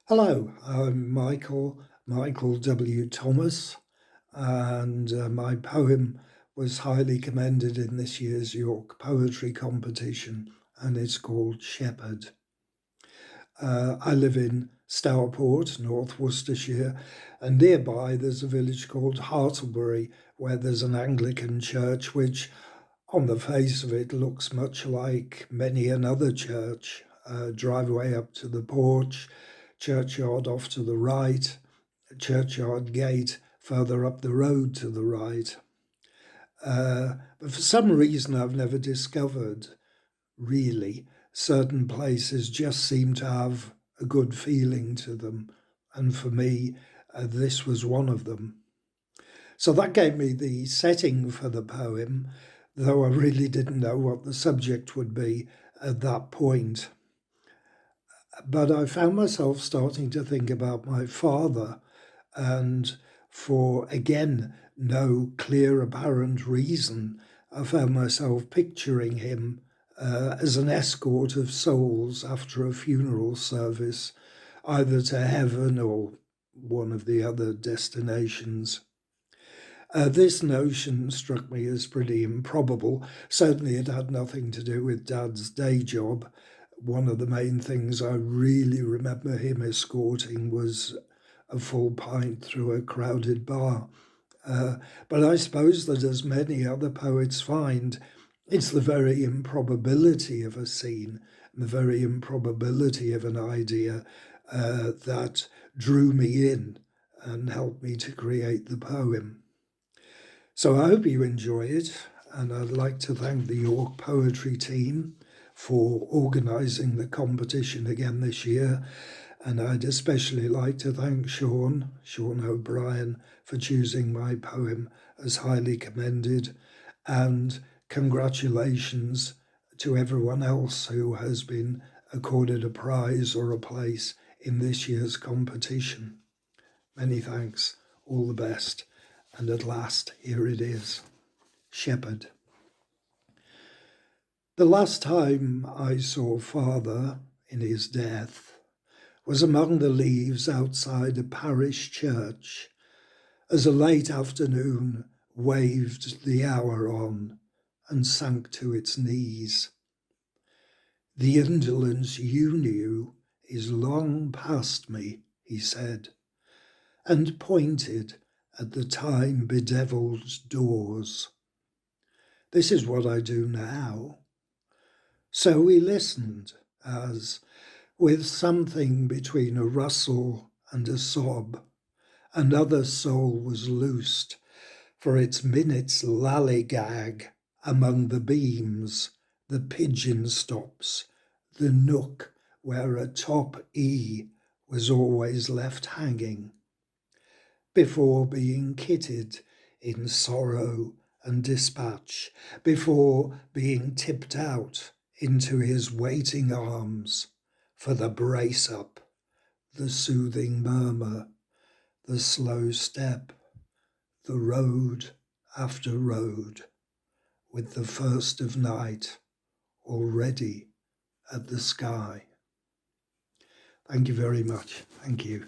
Hello, I'm Michael W. Thomas, and my poem was highly commended in this year's York Poetry Competition, and it's called Shepherd. I live in Stourport, North Worcestershire, and nearby there's a village called Hartlebury, where there's an Anglican church which, on the face of it, looks much like many another church. Driveway up to the porch, churchyard off to the right, churchyard gate further up the road to the right. But for some reason I've never discovered, really, certain places just seem to have a good feeling to them. And for me, this was one of them. So that gave me the setting for the poem, though I really didn't know what the subject would be at that point. But I found myself starting to think about my father, and for, again, no clear apparent reason, I found myself picturing him as an escort of souls after a funeral service, either to heaven or one of the other destinations. This notion struck me as pretty improbable. Certainly, it had nothing to do with Dad's day job. One of the main things I really remember him escorting was a full pint through a crowded bar. But I suppose that, as many other poets find, it's the very improbability of a scene, the very improbability of an idea that drew me in and helped me to create the poem. So I hope you enjoy it, and I'd like to thank the York Poetry team for organising the competition again this year, and I'd especially like to thank Sean O'Brien, for choosing my poem as highly commended, and congratulations to everyone else who has been accorded a prize or a place in this year's competition. Many thanks, all the best. And at last, here it is, Shepherd. The last time I saw Father in his death was among the leaves outside a parish church, as a late afternoon waved the hour on and sank to its knees. The indolence you knew is long past me, he said, and pointed at the time-bedevilled doors. This is what I do now. So we listened as, with something between a rustle and a sob, another soul was loosed for its minute's lallygag among the beams, the pigeon stops, the nook where a top E was always left hanging, before being kitted in sorrow and dispatch, before being tipped out into his waiting arms for the brace-up, the soothing murmur, the slow step, the road after road, with the first of night already at the sky. Thank you very much. Thank you.